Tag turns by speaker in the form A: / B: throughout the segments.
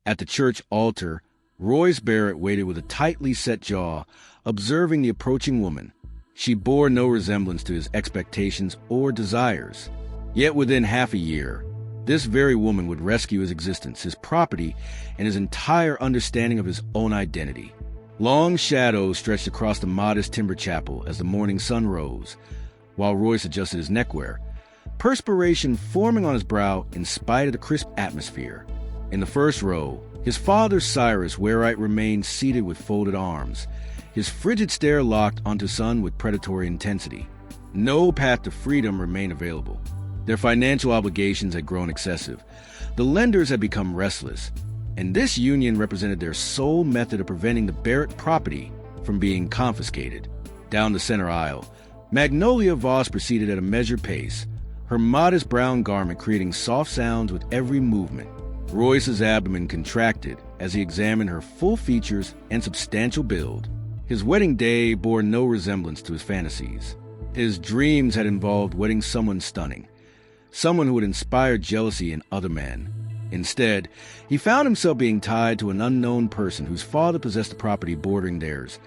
A: At the church altar, Royce Barrett waited with a tightly set jaw, observing the approaching woman. She bore no resemblance to his expectations or desires. Yet within half a year, this very woman would rescue his existence, his property, and his entire understanding of his own identity. Long shadows stretched across the modest timber chapel as the morning sun rose, while Royce adjusted his neckwear, perspiration forming on his brow in spite of the crisp atmosphere. In the first row, his father Cyrus Wainwright remained seated with folded arms, his frigid stare locked onto son with predatory intensity. No path to freedom remained available. Their financial obligations had grown excessive. The lenders had become restless, and this union represented their sole method of preventing the Barrett property from being confiscated. Down the center aisle, Magnolia Voss proceeded at a measured pace, her modest brown garment creating soft sounds with every movement. Royce's abdomen contracted as he examined her full features and substantial build. His wedding day bore no resemblance to his fantasies. His dreams had involved wedding someone stunning, someone who would inspire jealousy in other men. Instead, he found himself being tied to an unknown person whose father possessed the property bordering theirs,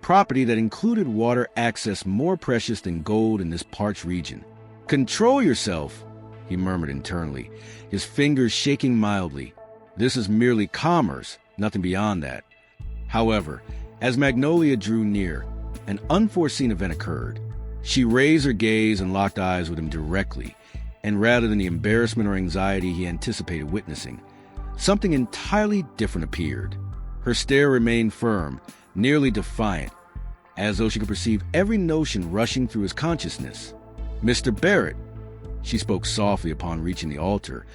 A: property that included water access more precious than gold in this parched region. "Control yourself," he murmured internally, his fingers shaking mildly. This is merely commerce, nothing beyond that. However, as Magnolia drew near, an unforeseen event occurred. She raised her gaze and locked eyes with him directly, and rather than the embarrassment or anxiety he anticipated witnessing, something entirely different appeared. Her stare remained firm, nearly defiant, as though she could perceive every notion rushing through his consciousness. "Mr. Barrett," she spoke softly upon reaching the altar,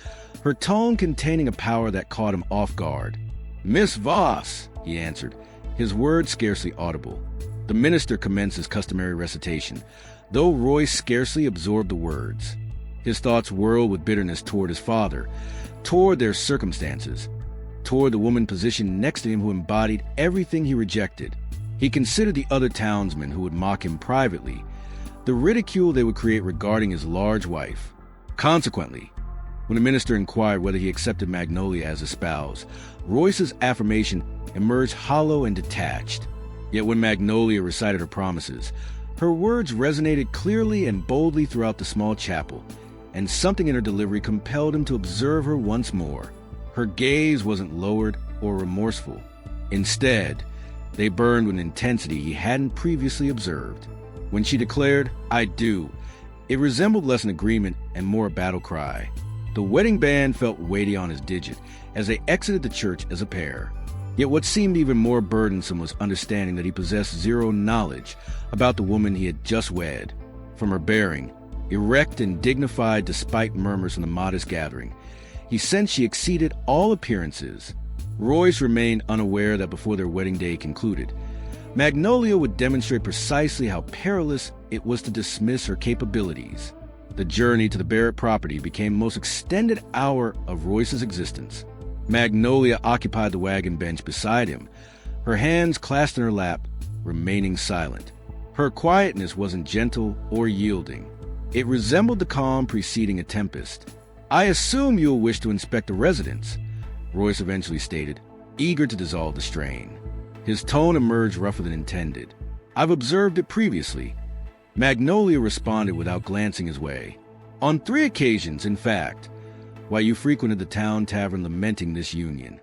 A: her tone containing a power that caught him off guard. "Miss Voss," he answered, his words scarcely audible. The minister commenced his customary recitation, though Royce scarcely absorbed the words. His thoughts whirled with bitterness toward his father, toward their circumstances, toward the woman positioned next to him who embodied everything he rejected. He considered the other townsmen who would mock him privately, the ridicule they would create regarding his large wife. Consequently, when the minister inquired whether he accepted Magnolia as a spouse, Royce's affirmation emerged hollow and detached. Yet when Magnolia recited her promises, her words resonated clearly and boldly throughout the small chapel, and something in her delivery compelled him to observe her once more. Her gaze wasn't lowered or remorseful. Instead, they burned with an intensity he hadn't previously observed. When she declared, "I do," it resembled less an agreement and more a battle cry. The wedding band felt weighty on his digit as they exited the church as a pair. Yet what seemed even more burdensome was understanding that he possessed zero knowledge about the woman he had just wed. From her bearing, erect and dignified despite murmurs from the modest gathering, he sensed she exceeded all appearances. Royce remained unaware that before their wedding day concluded, Magnolia would demonstrate precisely how perilous it was to dismiss her capabilities. The journey to the Barrett property became the most extended hour of Royce's existence. Magnolia occupied the wagon bench beside him, her hands clasped in her lap, remaining silent. Her quietness wasn't gentle or yielding. It resembled the calm preceding a tempest. "I assume you'll wish to inspect the residence," Royce eventually stated, eager to dissolve the strain. His tone emerged rougher than intended. "I've observed it previously." Magnolia responded without glancing his way. "On 3 occasions, in fact, while you frequented the town tavern lamenting this union."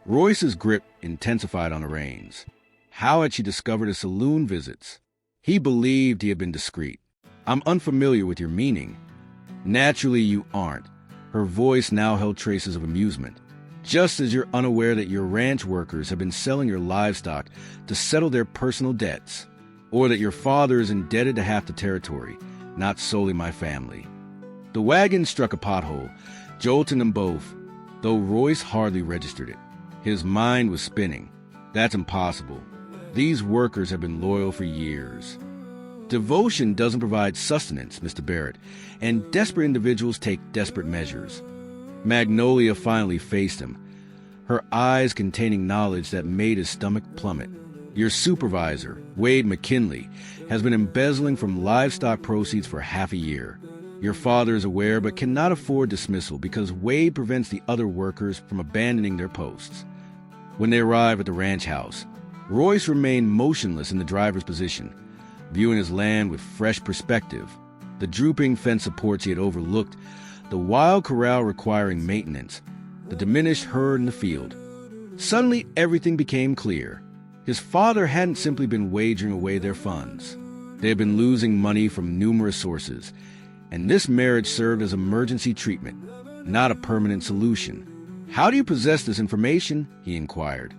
A: Royce's grip intensified on the reins. How had she discovered his saloon visits? He believed he had been discreet. "I'm unfamiliar with your meaning." "Naturally you aren't." Her voice now held traces of amusement. "Just as you're unaware that your ranch workers have been selling your livestock to settle their personal debts, or that your father is indebted to half the territory, not solely my family." The wagon struck a pothole, jolting them both, though Royce hardly registered it. His mind was spinning. "That's impossible. These workers have been loyal for years." "Devotion doesn't provide sustenance, Mr. Barrett, and desperate individuals take desperate measures." Magnolia finally faced him, her eyes containing knowledge that made his stomach plummet. "Your supervisor, Wade McKinley, has been embezzling from livestock proceeds for half a year. Your father is aware but cannot afford dismissal because Wade prevents the other workers from abandoning their posts. When they arrive at the ranch house, Royce remained motionless in the driver's position, viewing his land with fresh perspective. The drooping fence supports he had overlooked, the wild corral requiring maintenance, the diminished herd in the field. Suddenly, everything became clear. His father hadn't simply been wagering away their funds. They had been losing money from numerous sources, and this marriage served as emergency treatment, not a permanent solution. "How do you possess this information?" he inquired,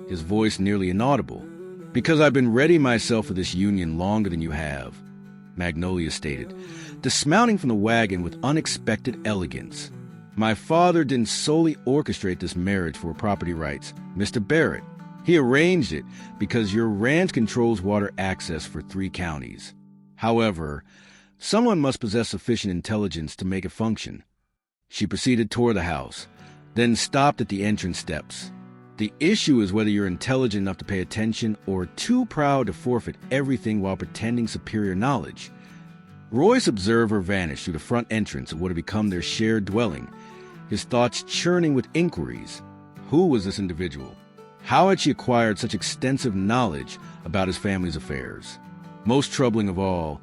A: his voice nearly inaudible. "Because I've been readying myself for this union longer than you have," Magnolia stated, dismounting from the wagon with unexpected elegance. "My father didn't solely orchestrate this marriage for property rights, Mr. Barrett. He arranged it because your ranch controls water access for 3 counties. However, someone must possess sufficient intelligence to make it function." She proceeded toward the house, then stopped at the entrance steps. "The issue is whether you're intelligent enough to pay attention or too proud to forfeit everything while pretending superior knowledge." Royce observed her vanish through the front entrance of what had become their shared dwelling, his thoughts churning with inquiries. Who was this individual? How had she acquired such extensive knowledge about his family's affairs? Most troubling of all,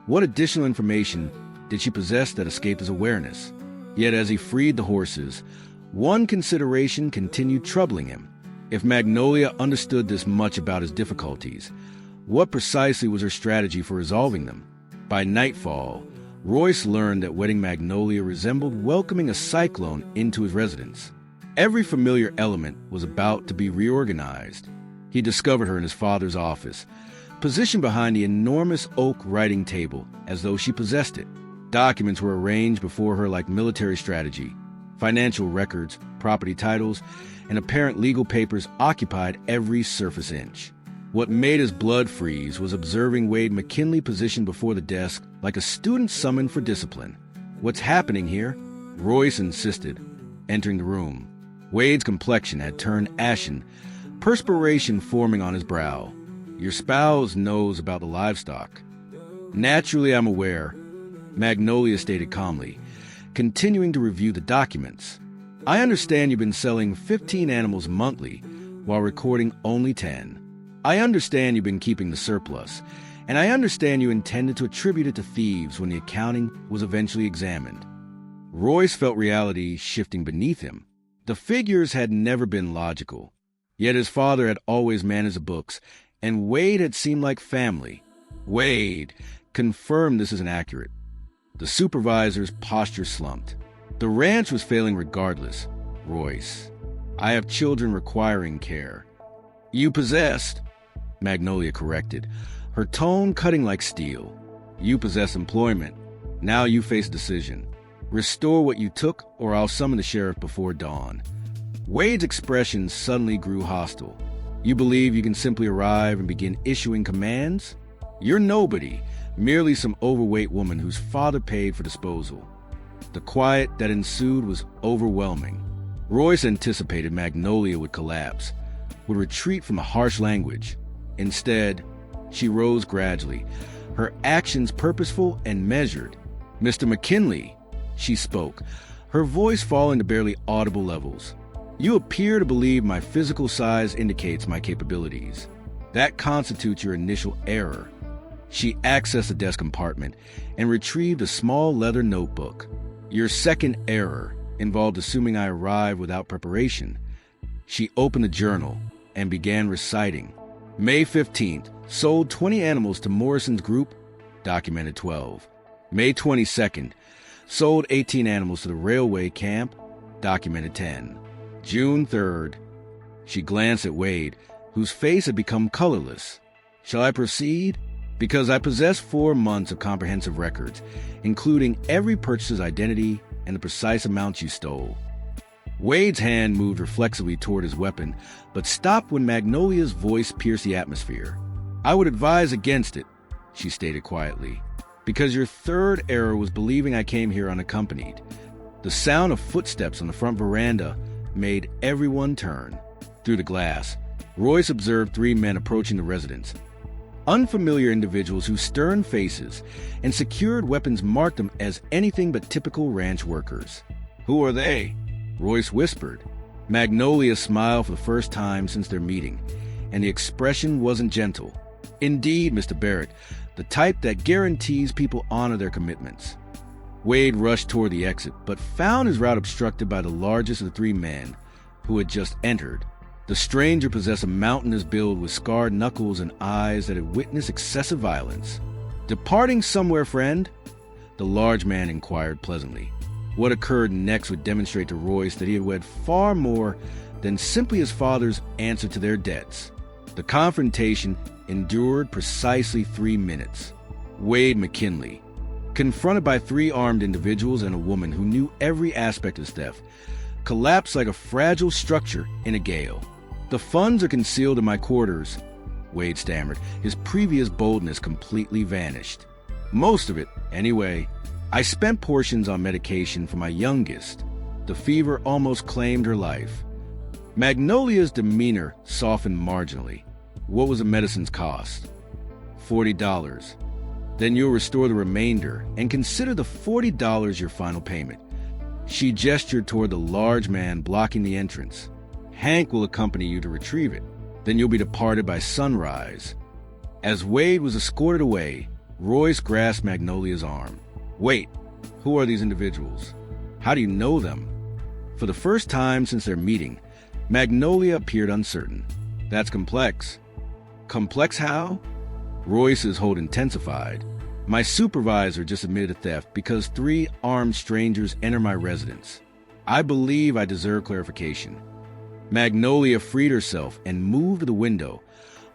A: what additional information did she possess that escaped his awareness? Yet as he freed the horses, one consideration continued troubling him. If Magnolia understood this much about his difficulties, what precisely was her strategy for resolving them? By nightfall, Royce learned that wedding Magnolia resembled welcoming a cyclone into his residence. Every familiar element was about to be reorganized. He discovered her in his father's office, positioned behind the enormous oak writing table as though she possessed it. Documents were arranged before her like military strategy. Financial records, property titles, and apparent legal papers occupied every surface inch. What made his blood freeze was observing Wade McKinley positioned before the desk like a student summoned for discipline. "What's happening here?" Royce insisted, entering the room. Wade's complexion had turned ashen, perspiration forming on his brow. "Your spouse knows about the livestock." "Naturally, I'm aware," Magnolia stated calmly, continuing to review the documents. "I understand you've been selling 15 animals monthly while recording only 10. I understand you've been keeping the surplus, and I understand you intended to attribute it to thieves when the accounting was eventually examined." Royce felt reality shifting beneath him. The figures had never been logical, yet his father had always managed the books, and Wade had seemed like family. Wade confirmed this isn't accurate. The supervisor's posture slumped. "The ranch was failing regardless, Royce. I have children requiring care." "You possessed," Magnolia corrected, her tone cutting like steel. "You possess employment. Now you face a decision. Restore what you took, or I'll summon the sheriff before dawn." Wade's expression suddenly grew hostile. "You believe you can simply arrive and begin issuing commands? You're nobody, merely some overweight woman whose father paid for disposal." The quiet that ensued was overwhelming. Royce anticipated Magnolia would collapse, would retreat from the harsh language. Instead, she rose gradually, her actions purposeful and measured. "Mr. McKinley," she spoke, her voice falling to barely audible levels. "You appear to believe my physical size indicates my capabilities. That constitutes your initial error." She accessed the desk compartment and retrieved a small leather notebook. "Your second error involved assuming I arrived without preparation." She opened the journal and began reciting. "May 15th, sold 20 animals to Morrison's group, documented 12. May 22nd, sold 18 animals to the railway camp, documented 10. June 3rd, she glanced at Wade, whose face had become colorless. "Shall I proceed? Because I possess 4 months of comprehensive records, including every purchaser's identity and the precise amounts you stole." Wade's hand moved reflexively toward his weapon, but stopped when Magnolia's voice pierced the atmosphere. "I would advise against it," she stated quietly, "because your third error was believing I came here unaccompanied." The sound of footsteps on the front veranda made everyone turn. Through the glass, Royce observed 3 men approaching the residence. Unfamiliar individuals whose stern faces and secured weapons marked them as anything but typical ranch workers. "Who are they?" Royce whispered. Magnolia smiled for the first time since their meeting, and the expression wasn't gentle. "Indeed, Mr. Barrett, the type that guarantees people honor their commitments." Wade rushed toward the exit, but found his route obstructed by the largest of the three men who had just entered. The stranger possessed a mountainous build with scarred knuckles and eyes that had witnessed excessive violence. "Departing somewhere, friend?" the large man inquired pleasantly. What occurred next would demonstrate to Royce that he had wed far more than simply his father's answer to their debts. The confrontation endured precisely 3 minutes. Wade McKinley, confronted by 3 armed individuals and a woman who knew every aspect of his theft, collapsed like a fragile structure in a gale. "The funds are concealed in my quarters," Wade stammered. His previous boldness completely vanished. "Most of it, anyway. I spent portions on medication for my youngest. The fever almost claimed her life." Magnolia's demeanor softened marginally. "What was the medicine's cost?" $40. "Then you'll restore the remainder and consider the $40 your final payment." She gestured toward the large man blocking the entrance. "Hank will accompany you to retrieve it. Then you'll be departed by sunrise." As Wade was escorted away, Royce grasped Magnolia's arm. "Wait, who are these individuals? How do you know them?" For the first time since their meeting, Magnolia appeared uncertain. "That's complex." "Complex how?" Royce's hold intensified. "My supervisor just admitted a theft because 3 armed strangers entered my residence. I believe I deserve clarification." Magnolia freed herself and moved to the window,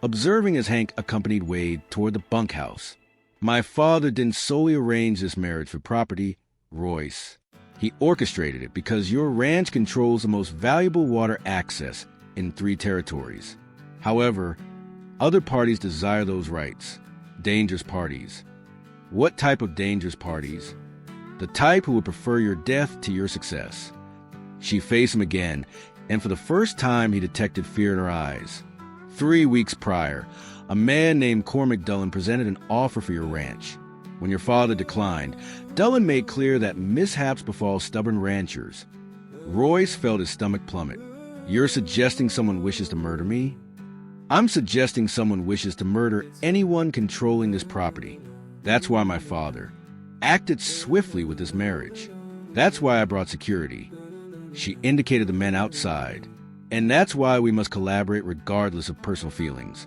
A: observing as Hank accompanied Wade toward the bunkhouse. "My father didn't solely arrange this marriage for property, Royce. He orchestrated it because your ranch controls the most valuable water access in 3 territories. However, other parties desire those rights. Dangerous parties." "What type of dangerous parties?" "The type who would prefer your death to your success." She faced him again, and for the first time he detected fear in her eyes. 3 weeks prior, a man named Cormac Dullen presented an offer for your ranch. When your father declined, Dullen made clear that mishaps befall stubborn ranchers. Royce felt his stomach plummet. "You're suggesting someone wishes to murder me?" "I'm suggesting someone wishes to murder anyone controlling this property. That's why my father acted swiftly with this marriage. That's why I brought security." She indicated the men outside. "And that's why we must collaborate regardless of personal feelings."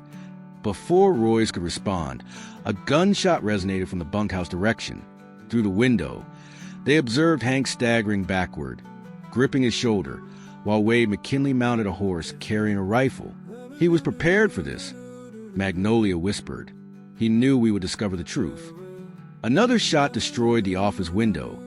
A: Before Royce could respond, a gunshot resonated from the bunkhouse direction. Through the window, they observed Hank staggering backward, gripping his shoulder, while Wade McKinley mounted a horse carrying a rifle. "He was prepared for this," Magnolia whispered. "He knew we would discover the truth." Another shot destroyed the office window,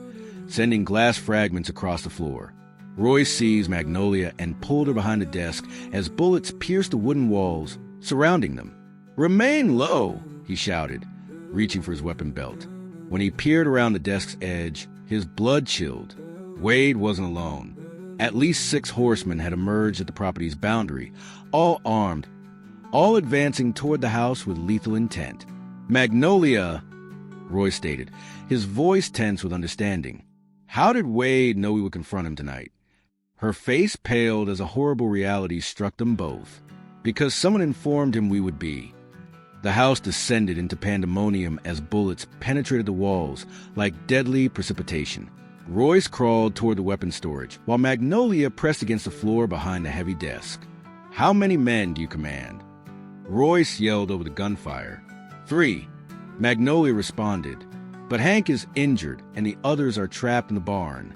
A: sending glass fragments across the floor. Royce seized Magnolia and pulled her behind the desk as bullets pierced the wooden walls surrounding them. "Remain low," he shouted, reaching for his weapon belt. When he peered around the desk's edge, his blood chilled. Wade wasn't alone. At least 6 horsemen had emerged at the property's boundary, all armed, all advancing toward the house with lethal intent. "Magnolia," Royce stated, his voice tense with understanding. How did Wade know we would confront him tonight? Her face paled as a horrible reality struck them both. Because someone informed him we would be. The house descended into pandemonium as bullets penetrated the walls like deadly precipitation. Royce crawled toward the weapon storage, while Magnolia pressed against the floor behind the heavy desk. "How many men do you command?" Royce yelled over the gunfire. 3. Magnolia responded. "But Hank is injured, and the others are trapped in the barn."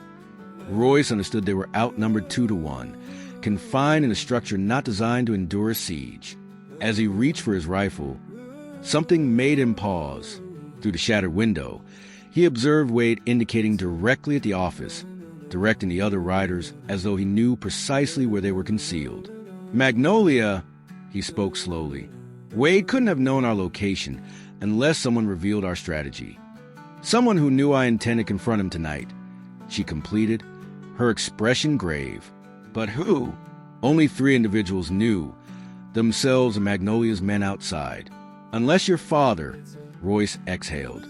A: Royce understood they were outnumbered 2 to 1, confined in a structure not designed to endure a siege. As he reached for his rifle, something made him pause. Through the shattered window, he observed Wade indicating directly at the office, directing the other riders as though he knew precisely where they were concealed. "Magnolia," he spoke slowly. "Wade couldn't have known our location unless someone revealed our strategy. Someone who knew I intended to confront him tonight," she completed, her expression grave. "But who?" Only 3 individuals knew, themselves and Magnolia's men outside. Unless your father, Royce exhaled.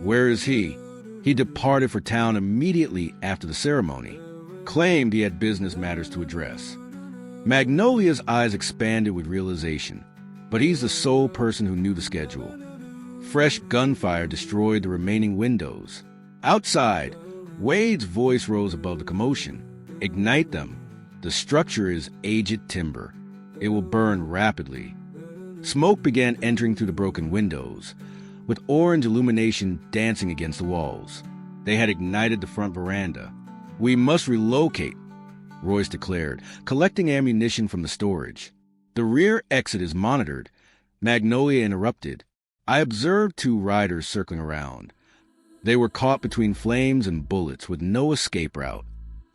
A: Where is he? He departed for town immediately after the ceremony, claimed he had business matters to address. Magnolia's eyes expanded with realization, but he's the sole person who knew the schedule. Fresh gunfire destroyed the remaining windows. Outside, Wade's voice rose above the commotion. Ignite them. The structure is aged timber. It will burn rapidly. Smoke began entering through the broken windows, with orange illumination dancing against the walls. They had ignited the front veranda. We must relocate, Royce declared, collecting ammunition from the storage. The rear exit is monitored. Magnolia interrupted. I observed 2 riders circling around. They were caught between flames and bullets with no escape route.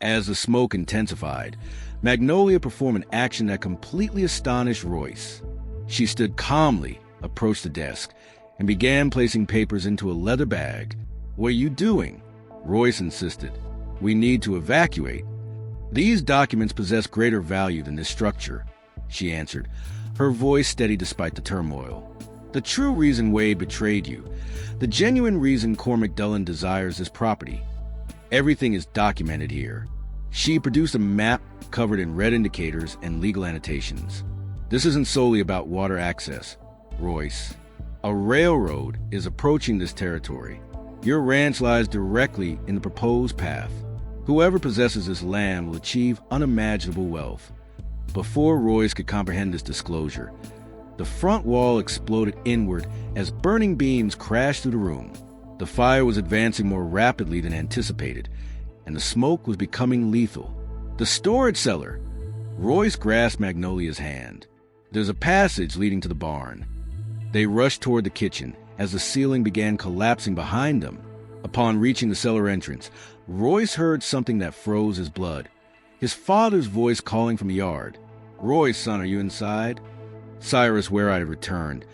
A: As the smoke intensified, Magnolia performed an action that completely astonished Royce. She stood calmly, approached the desk, and began placing papers into a leather bag. What are you doing? Royce insisted. We need to evacuate. These documents possess greater value than this structure, she answered, her voice steady despite the turmoil. The true reason Wade betrayed you, the genuine reason Cormac Dullen desires this property. Everything is documented here. She produced a map covered in red indicators and legal annotations. This isn't solely about water access, Royce. A railroad is approaching this territory. Your ranch lies directly in the proposed path. Whoever possesses this land will achieve unimaginable wealth. Before Royce could comprehend this disclosure, the front wall exploded inward as burning beams crashed through the room. The fire was advancing more rapidly than anticipated, and the smoke was becoming lethal. The storage cellar! Royce grasped Magnolia's hand. There's a passage leading to the barn. They rushed toward the kitchen as the ceiling began collapsing behind them. Upon reaching the cellar entrance, Royce heard something that froze his blood. His father's voice calling from the yard. Royce, son, are you inside? Cyrus Wareide had returned,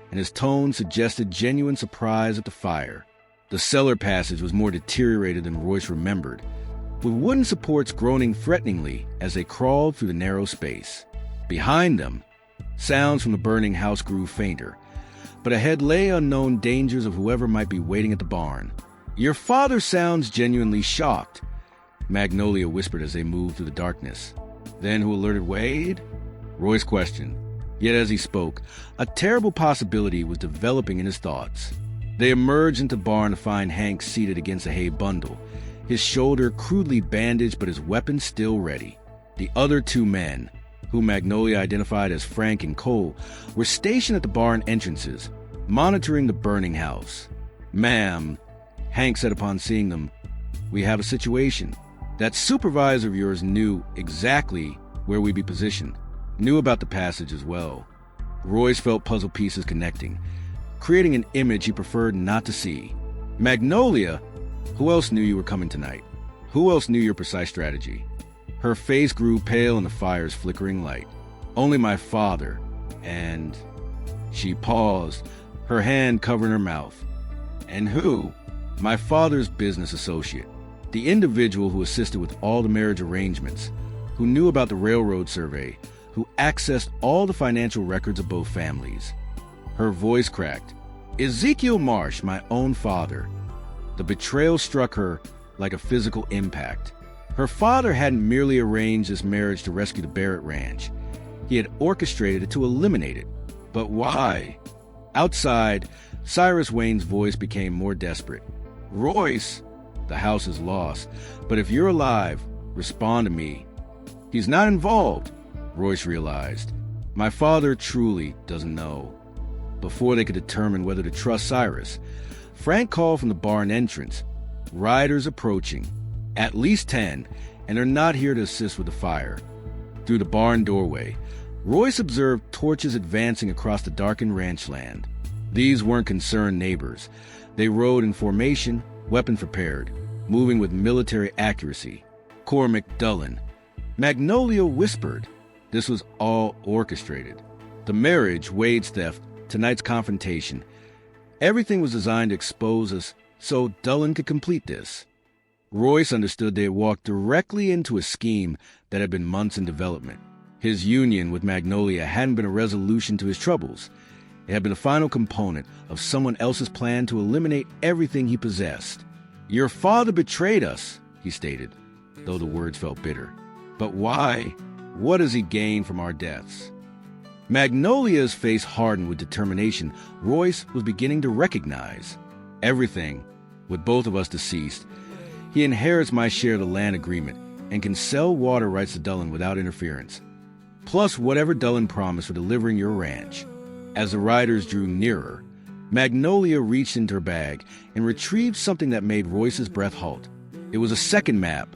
A: and his tone suggested genuine surprise at the fire. The cellar passage was more deteriorated than Royce remembered, with wooden supports groaning threateningly as they crawled through the narrow space. Behind them, sounds from the burning house grew fainter, but ahead lay unknown dangers of whoever might be waiting at the barn. Your father sounds genuinely shocked, Magnolia whispered as they moved through the darkness. Then who alerted Wade? Royce questioned. Yet as he spoke, a terrible possibility was developing in his thoughts. They emerged into the barn to find Hank seated against a hay bundle, his shoulder crudely bandaged but his weapon still ready. The other 2 men, whom Magnolia identified as Frank and Cole, were stationed at the barn entrances, monitoring the burning house. Ma'am, Hank said upon seeing them, we have a situation. That supervisor of yours knew exactly where we'd be positioned. Knew about the passage as well. Royce felt puzzle pieces connecting, creating an image he preferred not to see. Magnolia, who else knew you were coming tonight? Who else knew your precise strategy? Her face grew pale in the fire's flickering light. Only my father, and... She paused, her hand covering her mouth. And who? My father's business associate, the individual who assisted with all the marriage arrangements, who knew about the railroad survey, who accessed all the financial records of both families. Her voice cracked. Ezekiel Marsh, my own father. The betrayal struck her like a physical impact. Her father hadn't merely arranged this marriage to rescue the Barrett Ranch. He had orchestrated it to eliminate it. But why? Outside, Cyrus Wayne's voice became more desperate. Royce, the house is lost, but if you're alive, respond to me. He's not involved, Royce realized. My father truly doesn't know. Before they could determine whether to trust Cyrus, Frank called from the barn entrance. Riders approaching. At least 10, and they're not here to assist with the fire. Through the barn doorway, Royce observed torches advancing across the darkened ranch land. These weren't concerned neighbors. They rode in formation, weapons prepared, moving with military accuracy. Cormac Dullen. Magnolia whispered. This was all orchestrated. The marriage, Wade's theft, tonight's confrontation. Everything was designed to expose us so Dullen could complete this. Royce understood they had walked directly into a scheme that had been months in development. His union with Magnolia hadn't been a resolution to his troubles. It had been the final component of someone else's plan to eliminate everything he possessed. "Your father betrayed us," he stated, though the words felt bitter. "But why? What does he gain from our deaths?" Magnolia's face hardened with determination. Royce was beginning to recognize everything. With both of us deceased, he inherits my share of the land agreement and can sell water rights to Dullen without interference, plus whatever Dullen promised for delivering your ranch. As the riders drew nearer, Magnolia reached into her bag and retrieved something that made Royce's breath halt. It was a second map,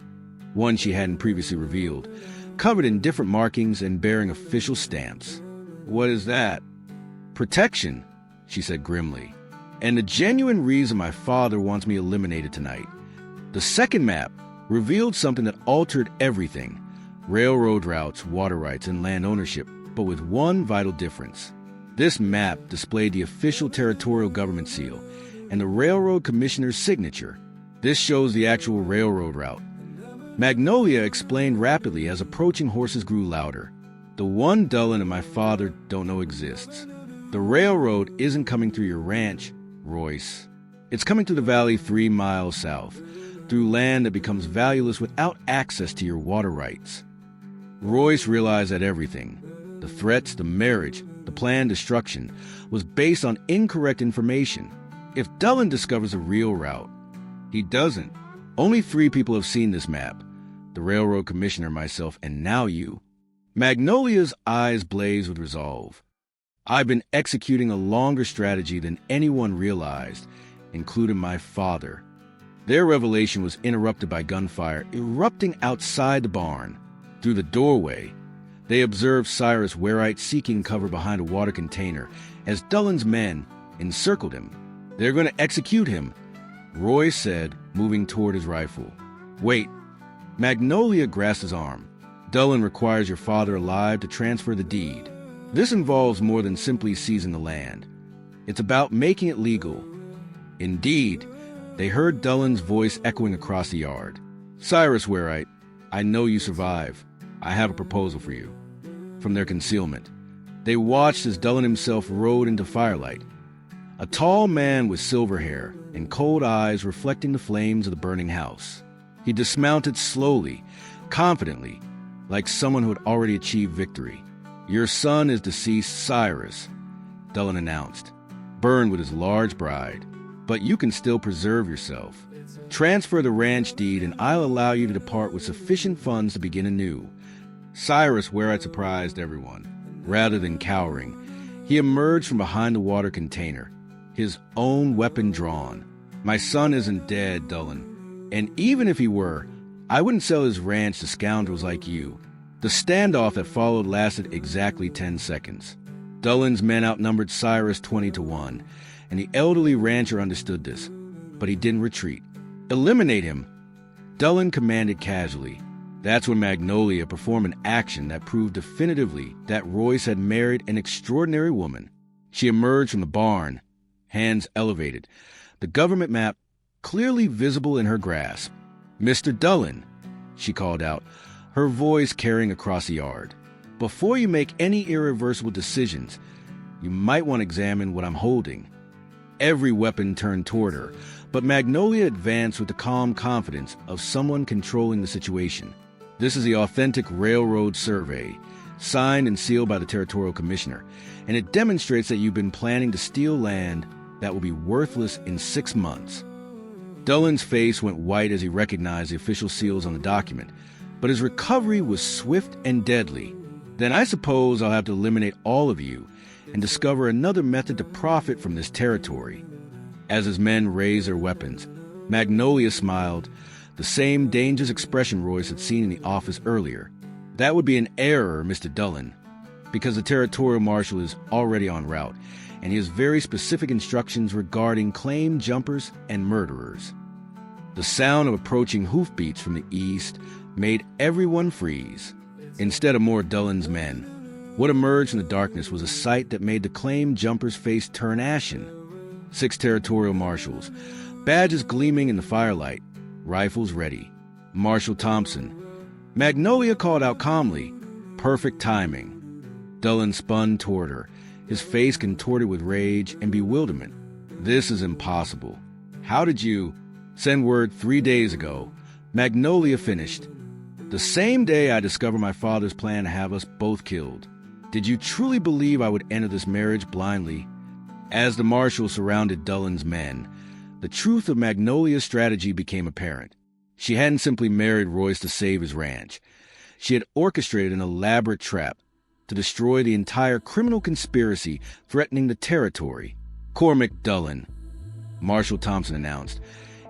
A: one she hadn't previously revealed, covered in different markings and bearing official stamps. "What is that?" "Protection," she said grimly, "and the genuine reason my father wants me eliminated tonight." The second map revealed something that altered everything: railroad routes, water rights, and land ownership, but with one vital difference. This map displayed the official territorial government seal and the railroad commissioner's signature. "This shows the actual railroad route," Magnolia explained rapidly as approaching horses grew louder. "The one Dullen and my father don't know exists. The railroad isn't coming through your ranch, Royce. It's coming through the valley 3 miles south, through land that becomes valueless without access to your water rights." Royce realized that everything, the threats, the marriage, the planned destruction, was based on incorrect information. If Dullen discovers a real route, he doesn't. Only 3 people have seen this map: the railroad commissioner, myself, and now you. Magnolia's eyes blazed with resolve. "I've been executing a longer strategy than anyone realized, including my father." Their revelation was interrupted by gunfire erupting outside the barn. Through the doorway, they observed Cyrus Werite seeking cover behind a water container as Dullen's men encircled him. "They're going to execute him," Roy said, moving toward his rifle. "Wait." Magnolia grasped his arm. "Dullen requires your father alive to transfer the deed. This involves more than simply seizing the land. It's about making it legal." Indeed, they heard Dullen's voice echoing across the yard. "Cyrus Werite, I know you survive. I have a proposal for you." From their concealment, they watched as Dullen himself rode into firelight. A tall man with silver hair and cold eyes reflecting the flames of the burning house. He dismounted slowly, confidently, like someone who had already achieved victory. "Your son is deceased, Cyrus," Dullen announced, burned with his large bride. "But you can still preserve yourself. Transfer the ranch deed and I'll allow you to depart with sufficient funds to begin anew." Cyrus Werite surprised everyone. Rather than cowering, he emerged from behind the water container, his own weapon drawn. "My son isn't dead, Dullen. And even if he were, I wouldn't sell his ranch to scoundrels like you." The standoff that followed lasted exactly 10 seconds. Dullen's men outnumbered Cyrus 20-1, and the elderly rancher understood this, but he didn't retreat. "Eliminate him," Dullen commanded casually. That's when Magnolia performed an action that proved definitively that Royce had married an extraordinary woman. She emerged from the barn, hands elevated, the government map clearly visible in her grasp. "Mr. Dullen," she called out, her voice carrying across the yard. "Before you make any irreversible decisions, you might want to examine what I'm holding." Every weapon turned toward her, but Magnolia advanced with the calm confidence of someone controlling the situation. "This is the authentic railroad survey, signed and sealed by the territorial commissioner, and it demonstrates that you've been planning to steal land that will be worthless in 6 months. Dullen's face went white as he recognized the official seals on the document, but his recovery was swift and deadly. "Then I suppose I'll have to eliminate all of you and discover another method to profit from this territory." As his men raised their weapons, Magnolia smiled, the same dangerous expression Royce had seen in the office earlier. "That would be an error, Mr. Dullen, because the territorial marshal is already en route, and he has very specific instructions regarding claim jumpers and murderers." The sound of approaching hoofbeats from the east made everyone freeze. Instead of more Dullen's men, what emerged from the darkness was a sight that made the claim jumper's face turn ashen. 6 territorial marshals, badges gleaming in the firelight, rifles ready. Marshal Thompson. Magnolia called out calmly, "Perfect timing." Dullen spun toward her, his face contorted with rage and bewilderment. "This is impossible. How did you send word 3 days ago?" Magnolia finished. "The same day I discovered my father's plan to have us both killed. Did you truly believe I would enter this marriage blindly?" As the marshal surrounded Dullen's men, the truth of Magnolia's strategy became apparent. She hadn't simply married Royce to save his ranch. She had orchestrated an elaborate trap to destroy the entire criminal conspiracy threatening the territory. "Cormac Dullen," Marshal Thompson announced,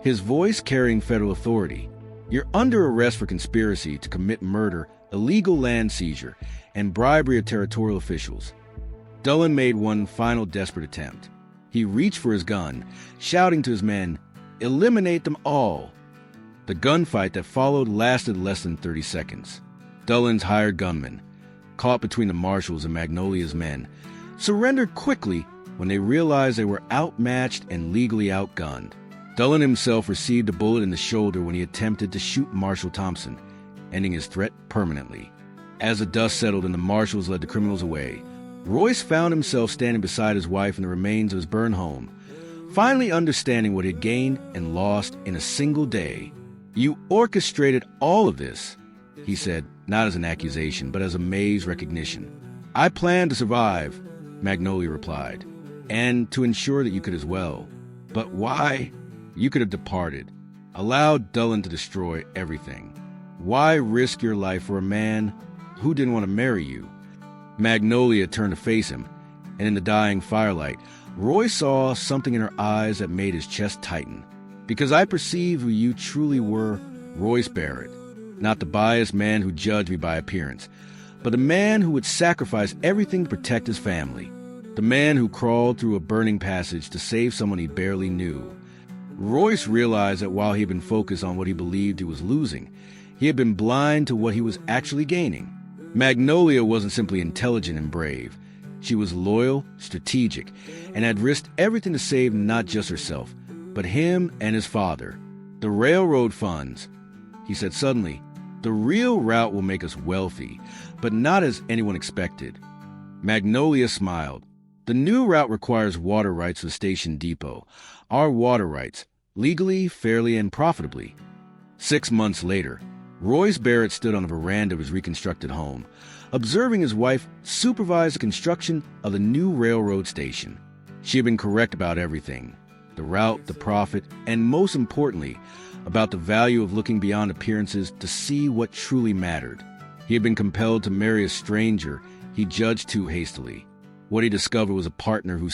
A: his voice carrying federal authority. "You're under arrest for conspiracy to commit murder, illegal land seizure, and bribery of territorial officials." Dullen made one final desperate attempt. He reached for his gun, shouting to his men, "Eliminate them all!" The gunfight that followed lasted less than 30 seconds. Dullen's hired gunmen, caught between the marshals and Magnolia's men, surrendered quickly when they realized they were outmatched and legally outgunned. Dullen himself received a bullet in the shoulder when he attempted to shoot Marshal Thompson, ending his threat permanently. As the dust settled and the marshals led the criminals away, Royce found himself standing beside his wife in the remains of his burned home, finally understanding what he had gained and lost in a single day. "You orchestrated all of this," he said, not as an accusation, but as amazed recognition. "I planned to survive," Magnolia replied, "and to ensure that you could as well. But why? You could have departed, allowed Dullen to destroy everything. Why risk your life for a man who didn't want to marry you?" Magnolia turned to face him, and in the dying firelight, Roy saw something in her eyes that made his chest tighten. "Because I perceive who you truly were, Royce Barrett. Not the biased man who judged me by appearance, but a man who would sacrifice everything to protect his family. The man who crawled through a burning passage to save someone he barely knew." Royce realized that while he had been focused on what he believed he was losing, he had been blind to what he was actually gaining. Magnolia wasn't simply intelligent and brave. She was loyal, strategic, and had risked everything to save not just herself, but him and his father. "The railroad funds," he said suddenly. "The real route will make us wealthy, but not as anyone expected." Magnolia smiled. "The new route requires water rights for the station depot. Our water rights, legally, fairly, and profitably." 6 months later, Royce Barrett stood on the veranda of his reconstructed home, observing his wife supervise the construction of the new railroad station. She had been correct about everything: the route, the profit, and most importantly, about the value of looking beyond appearances to see what truly mattered. He had been compelled to marry a stranger he judged too hastily. What he discovered was a partner who